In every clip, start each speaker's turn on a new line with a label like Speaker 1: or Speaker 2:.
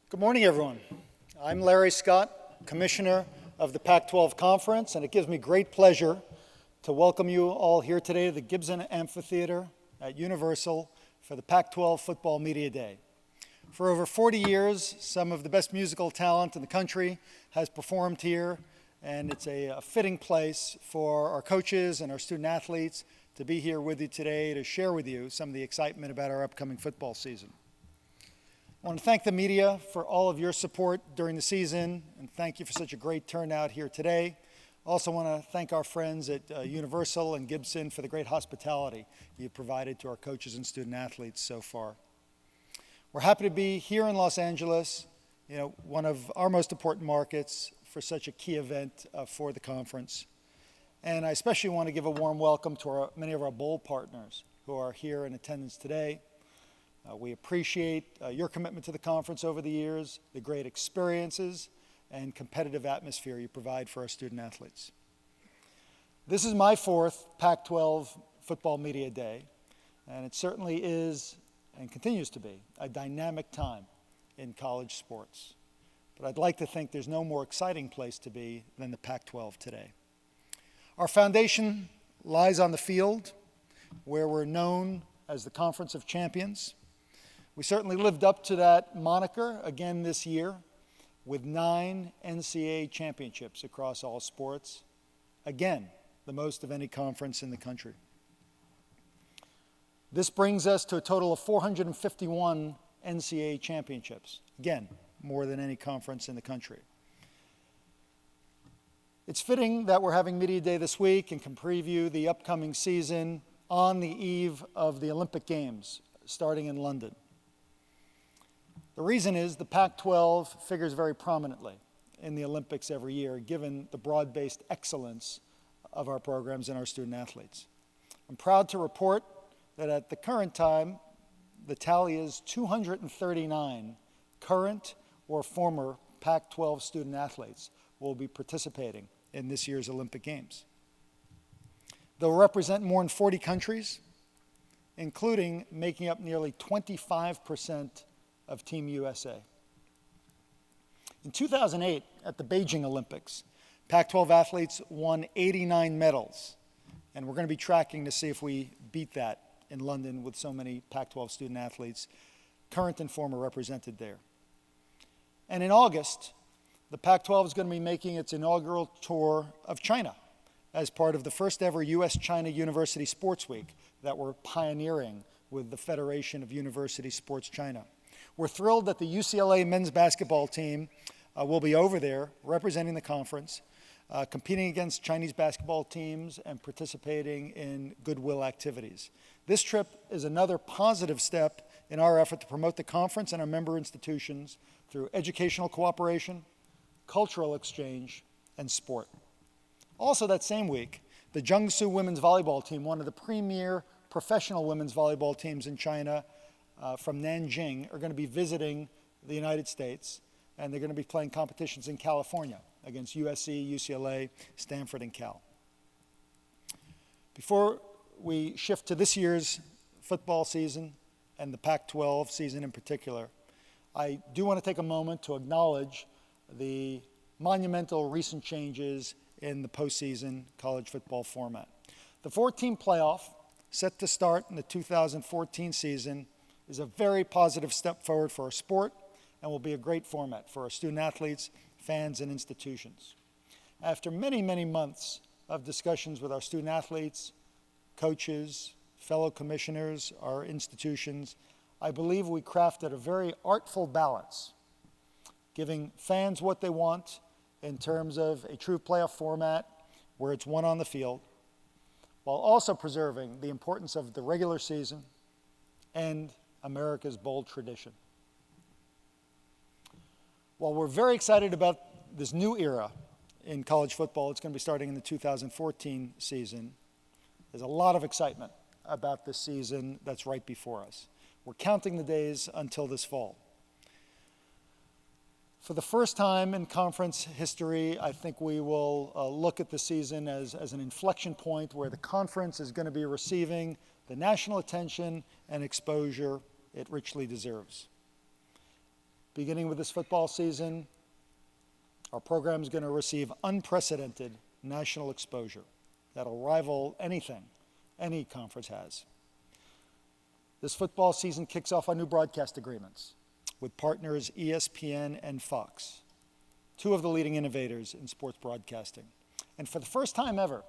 Speaker 1: Good morning, everyone. I'm Larry Scott, Commissioner of the Pac-12 Conference, and it gives me great pleasure to welcome you all here today to the Gibson Amphitheater at Universal for the Pac-12 Football Media Day. For over 40 years, some of the best musical talent in the country has performed here, and it's a fitting place for our coaches and our student athletes to be here with you today to share with you some of the excitement about our upcoming football season. I want to thank the media for all of your support during the season, and thank you for such a great turnout here today. I also want to thank our friends at Universal and Gibson for the great hospitality you've provided to our coaches and student athletes so far. We're happy to be here in Los Angeles, one of our most important markets for such a key event for the conference. And I especially want to give a warm welcome to many of our bowl partners who are here in attendance today. We appreciate your commitment to the conference over the years, the great experiences and competitive atmosphere you provide for our student athletes. This is my fourth Pac-12 Football Media Day, and it certainly is and continues to be a dynamic time in college sports. But I'd like to think there's no more exciting place to be than the Pac-12 today. Our foundation lies on the field, where we're known as the Conference of Champions. We certainly lived up to that moniker again this year with 9 NCAA championships across all sports. Again, the most of any conference in the country. This brings us to a total of 451 NCAA championships. Again, more than any conference in the country. It's fitting that we're having Media Day this week and can preview the upcoming season on the eve of the Olympic Games starting in London. The reason is the Pac-12 figures very prominently in the Olympics every year, given the broad-based excellence of our programs and our student athletes. I'm proud to report that at the current time, the tally is 239 current or former Pac-12 student athletes will be participating in this year's Olympic Games. They'll represent more than 40 countries, including making up nearly 25% of Team USA. In 2008, at the Beijing Olympics, Pac-12 athletes won 89 medals, and we're going to be tracking to see if we beat that in London with so many Pac-12 student athletes, current and former, represented there. And in August, the Pac-12 is going to be making its inaugural tour of China as part of the first ever U.S.-China University Sports Week that we're pioneering with the Federation of University Sports China. We're thrilled that the UCLA men's basketball team will be over there representing the conference, competing against Chinese basketball teams and participating in goodwill activities. This trip is another positive step in our effort to promote the conference and our member institutions through educational cooperation, cultural exchange, and sport. Also that same week, the Jiangsu women's volleyball team, one of the premier professional women's volleyball teams in China, from Nanjing, are going to be visiting the United States, and they're going to be playing competitions in California against USC, UCLA, Stanford, and Cal. Before we shift to this year's football season and the Pac-12 season in particular, I do want to take a moment to acknowledge the monumental recent changes in the postseason college football format. The 4-team playoff, set to start in the 2014 season, is a very positive step forward for our sport and will be a great format for our student athletes, fans, and institutions. After many, many months of discussions with our student athletes, coaches, fellow commissioners, our institutions, I believe we crafted a very artful balance, giving fans what they want in terms of a true playoff format where it's won on the field, while also preserving the importance of the regular season and America's bold tradition. While we're very excited about this new era in college football, it's going to be starting in the 2014 season. There's a lot of excitement about this season that's right before us. We're counting the days until this fall. For the first time in conference history, I think we will look at the season as an inflection point where the conference is going to be receiving the national attention and exposure it richly deserves. beginning with this football season, our program is going to receive unprecedented national exposure that'll rival anything any conference has. This football season kicks off our new broadcast agreements with partners ESPN and Fox, two of the leading innovators in sports broadcasting. And for the first time ever,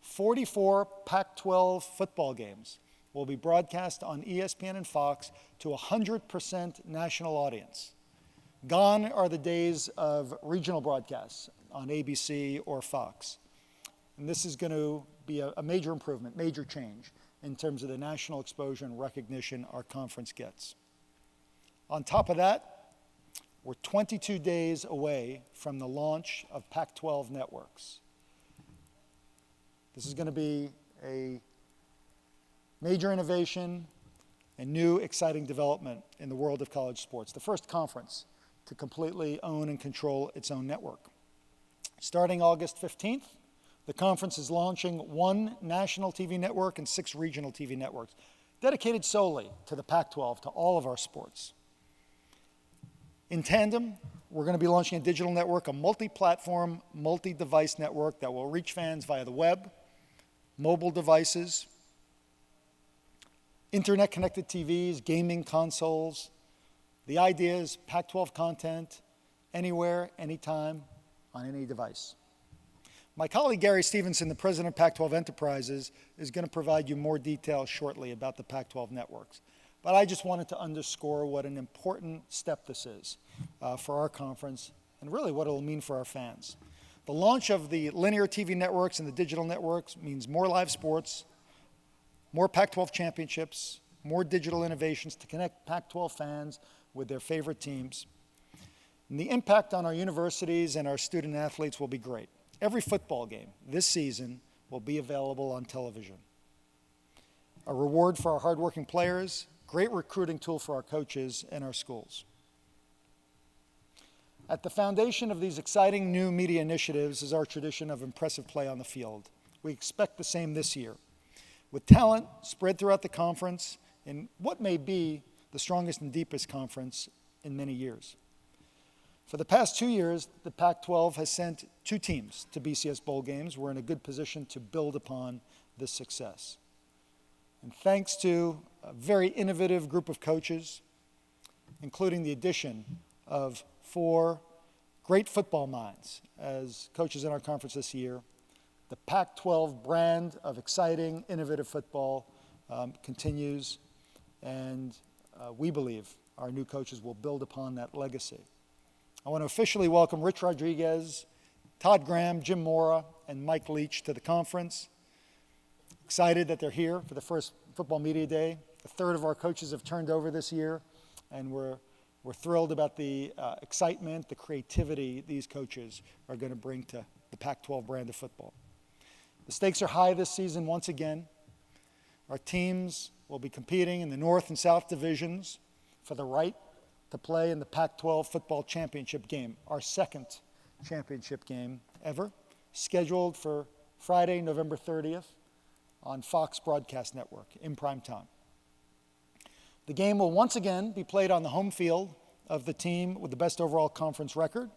Speaker 1: 44 Pac-12 football games will be broadcast on ESPN and Fox to 100% national audience. Gone are the days of regional broadcasts on ABC or Fox. And this is going to be a major improvement, major change in terms of the national exposure and recognition our conference gets. On top of that, we're 22 days away from the launch of Pac-12 networks. This is going to be a major innovation and new exciting development in the world of college sports. The first conference to completely own and control its own network. Starting August 15th, the conference is launching 1 national TV network and 6 regional TV networks, dedicated solely to the Pac-12, to all of our sports. In tandem, we're going to be launching a digital network, a multi-platform, multi-device network that will reach fans via the web, mobile devices, internet-connected TVs, gaming consoles. The idea is Pac-12 content anywhere, anytime, on any device. My colleague Gary Stevenson, the president of Pac-12 Enterprises, is going to provide you more details shortly about the Pac-12 networks. But I just wanted to underscore what an important step this is for our conference and really what it will mean for our fans. The launch of the linear TV networks and the digital networks means more live sports, more Pac-12 championships, more digital innovations to connect Pac-12 fans with their favorite teams. And the impact on our universities and our student athletes will be great. Every football game this season will be available on television. A reward for our hardworking players, great recruiting tool for our coaches and our schools. At the foundation of these exciting new media initiatives is our tradition of impressive play on the field. We expect the same this year, with talent spread throughout the conference in what may be the strongest and deepest conference in many years. For the past 2 years, the Pac-12 has sent 2 teams to BCS Bowl games. We're in a good position to build upon this success. And thanks to a very innovative group of coaches, including the addition of 4 great football minds as coaches in our conference this year, the Pac-12 brand of exciting, innovative football continues, and we believe our new coaches will build upon that legacy. I want to officially welcome Rich Rodriguez, Todd Graham, Jim Mora, and Mike Leach to the conference. Excited that they're here for the first Football Media Day. A third of our coaches have turned over this year, and we're thrilled about the excitement, the creativity these coaches are going to bring to the Pac-12 brand of football. The stakes are high this season once again. Our teams will be competing in the North and South divisions for the right to play in the Pac-12 football championship game, our second championship game ever, scheduled for Friday, November 30th on Fox Broadcast Network in prime time. The game will once again be played on the home field of the team with the best overall conference record,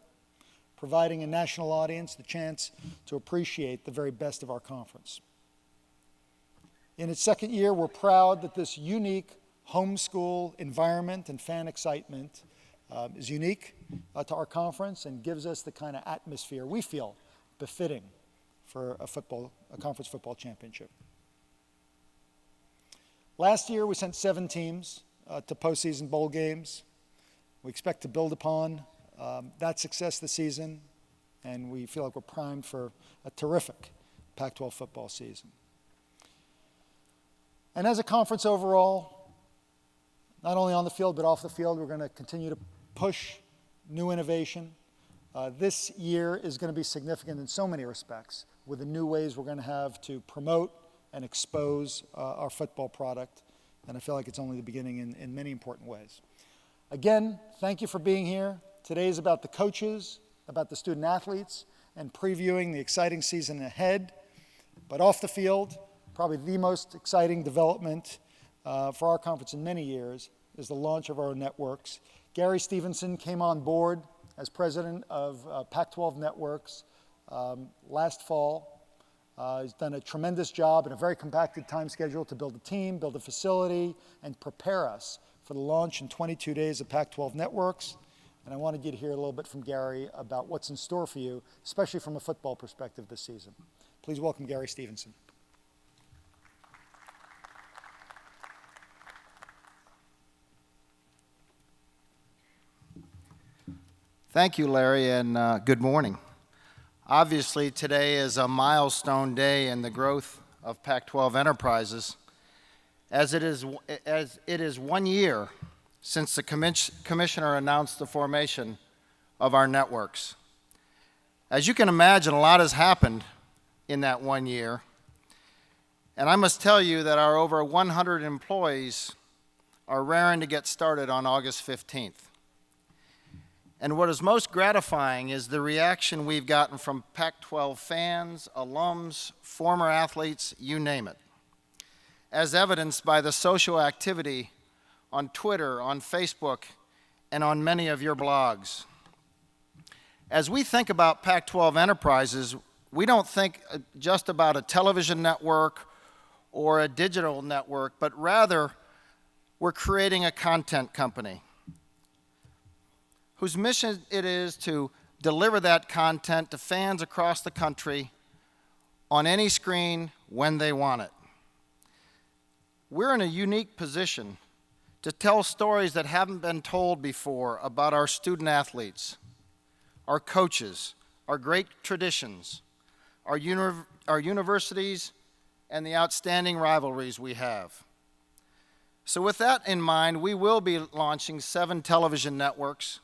Speaker 1: providing a national audience the chance to appreciate the very best of our conference. In its second year, we're proud that this unique homeschool environment and fan excitement is unique to our conference and gives us the kind of atmosphere we feel befitting for a conference football championship. Last year, we sent 7 teams to postseason bowl games. We expect to build upon that success this season, and we feel like we're primed for a terrific Pac-12 football season. And as a conference overall, not only on the field but off the field, we're going to continue to push new innovation. This year is going to be significant in so many respects with the new ways we're going to have to promote and expose our football product. And I feel like it's only the beginning in many important ways. Again, thank you for being here. Today is about the coaches, about the student athletes, and previewing the exciting season ahead. But off the field, probably the most exciting development for our conference in many years is the launch of our networks, Gary Stevenson came on board as president of Pac-12 Networks last fall. He's done a tremendous job in a very compacted time schedule to build a team, build a facility, and prepare us for the launch in 22 days of Pac-12 Networks. And I wanted you to hear a little bit from Gary about what's in store for you, especially from a football perspective this season. Please welcome Gary Stevenson.
Speaker 2: Thank you, Larry, and good morning. Obviously, today is a milestone day in the growth of Pac-12 Enterprises, as it is 1 year since the commissioner announced the formation of our networks. As you can imagine, a lot has happened in that 1 year, and I must tell you that our over 100 employees are raring to get started on August 15th. And what is most gratifying is the reaction we've gotten from Pac-12 fans, alums, former athletes, you name it, as evidenced by the social activity on Twitter, on Facebook, and on many of your blogs. As we think about Pac-12 Enterprises, we don't think just about a television network or a digital network, but rather we're creating a content company whose mission it is to deliver that content to fans across the country on any screen when they want it. We're in a unique position to tell stories that haven't been told before about our student athletes, our coaches, our great traditions, our universities, and the outstanding rivalries we have. So with that in mind, we will be launching 7 television networks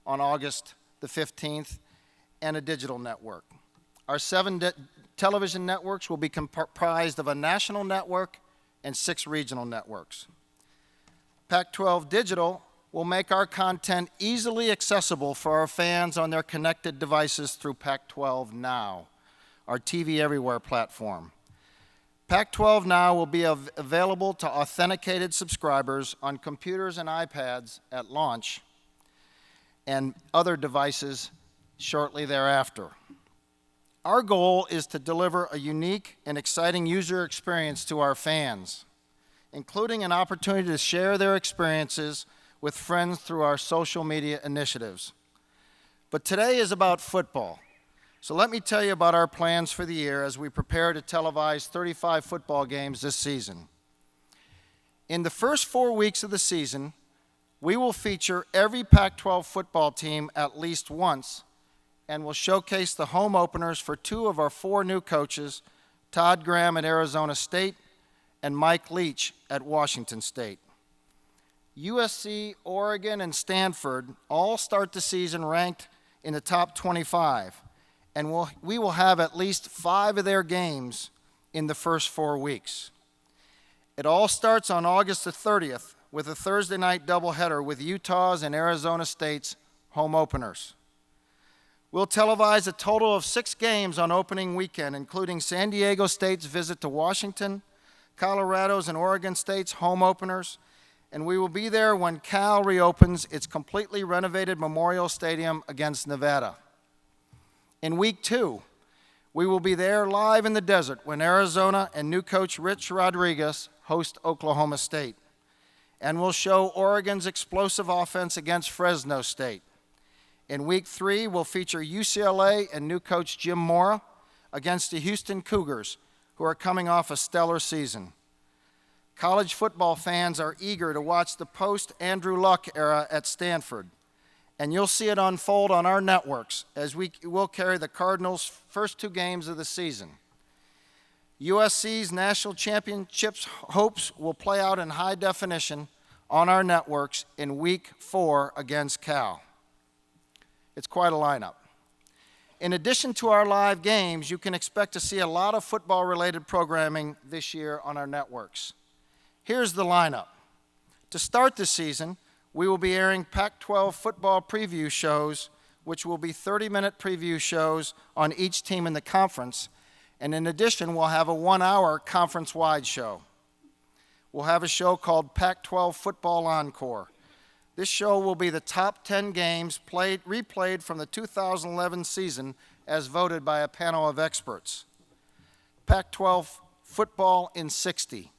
Speaker 2: on August the 15th, and a digital network. Our 7 television networks will be comprised of a national network and 6 regional networks. Pac-12 Digital will make our content easily accessible for our fans on their connected devices through Pac-12 Now, our TV Everywhere platform. Pac-12 Now will be available to authenticated subscribers on computers and iPads at launch, and other devices shortly thereafter. Our goal is to deliver a unique and exciting user experience to our fans, including an opportunity to share their experiences with friends through our social media initiatives. But today is about football. So let me tell you about our plans for the year as we prepare to televise 35 football games this season. In the first 4 weeks of the season, we will feature every Pac-12 football team at least once, and will showcase the home openers for 2 of our 4 new coaches, Todd Graham at Arizona State and Mike Leach at Washington State. USC, Oregon, and Stanford all start the season ranked in the top 25, and we will have at least 5 of their games in the first 4 weeks. It all starts on August the 30th, with a Thursday night doubleheader with Utah's and Arizona State's home openers. We'll televise a total of 6 games on opening weekend, including San Diego State's visit to Washington, Colorado's and Oregon State's home openers, and we will be there when Cal reopens its completely renovated Memorial Stadium against Nevada. In week 2, we will be there live in the desert when Arizona and new coach Rich Rodriguez host Oklahoma State. And we'll show Oregon's explosive offense against Fresno State. In week 3, we'll feature UCLA and new coach Jim Mora against the Houston Cougars, who are coming off a stellar season. College football fans are eager to watch the post-Andrew Luck era at Stanford, and you'll see it unfold on our networks as we will carry the Cardinals' first 2 games of the season. USC's national championships hopes will play out in high definition on our networks in week 4 against Cal. It's quite a lineup. In addition to our live games, you can expect to see a lot of football-related programming this year on our networks. Here's the lineup. To start the season, we will be airing Pac-12 football preview shows, which will be 30-minute preview shows on each team in the conference, and in addition, we'll have a 1-hour conference-wide show. We'll have a show called Pac-12 Football Encore. This show will be the top 10 games replayed from the 2011 season as voted by a panel of experts. Pac-12 football in 60.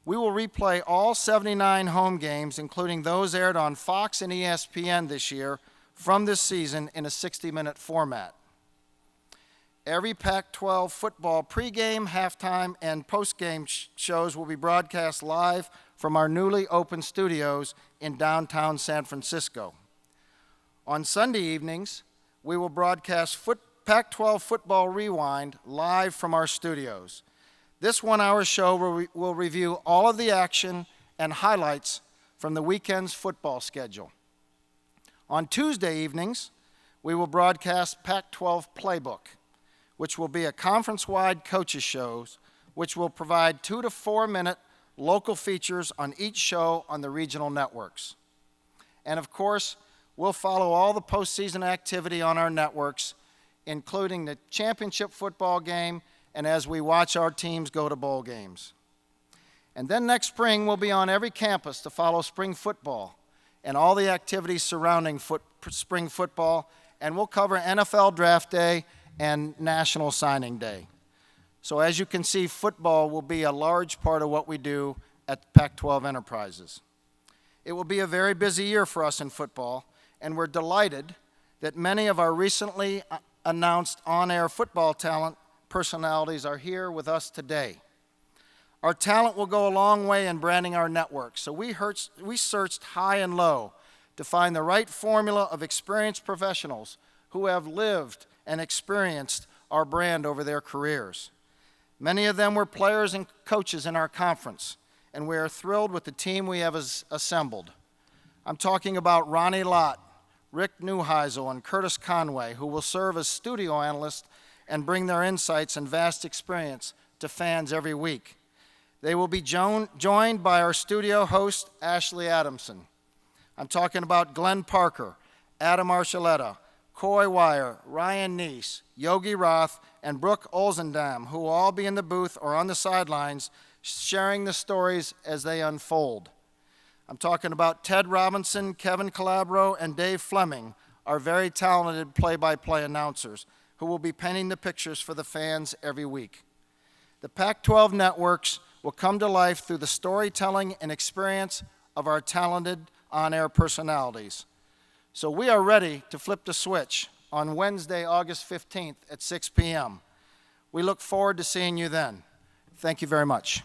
Speaker 2: We will replay all 79 home games, including those aired on Fox and ESPN this year, from this season in a 60-minute format. Every Pac-12 football pregame, halftime, and postgame shows will be broadcast live from our newly opened studios in downtown San Francisco. On Sunday evenings, we will broadcast Pac-12 Football Rewind live from our studios. This one-hour show will review all of the action and highlights from the weekend's football schedule. On Tuesday evenings, we will broadcast Pac-12 Playbook, which will be a conference-wide coaches shows, which will provide 2 to 4 minute local features on each show on the regional networks. And of course, we'll follow all the postseason activity on our networks, including the championship football game and as we watch our teams go to bowl games. And then next spring, we'll be on every campus to follow spring football and all the activities surrounding spring football, and we'll cover NFL Draft Day and National Signing Day. So as you can see, football will be a large part of what we do at Pac-12 Enterprises. It will be a very busy year for us in football, and we're delighted that many of our recently announced on-air football talent personalities are here with us today. Our talent will go a long way in branding our network, so we searched high and low to find the right formula of experienced professionals who have lived and experienced our brand over their careers. Many of them were players and coaches in our conference, and we are thrilled with the team we have assembled. I'm talking about Ronnie Lott, Rick Neuheisel, and Curtis Conway, who will serve as studio analysts and bring their insights and vast experience to fans every week. They will be joined by our studio host, Ashley Adamson. I'm talking about Glenn Parker, Adam Archuleta, Coy Wire, Ryan Neese, Yogi Roth, and Brooke Olzendam, who will all be in the booth or on the sidelines sharing the stories as they unfold. I'm talking about Ted Robinson, Kevin Calabro, and Dave Fleming, our very talented play-by-play announcers, who will be painting the pictures for the fans every week. The Pac-12 networks will come to life through the storytelling and experience of our talented on-air personalities. So we are ready to flip the switch on Wednesday, August 15th at 6 p.m. We look forward to seeing you then. Thank you very much.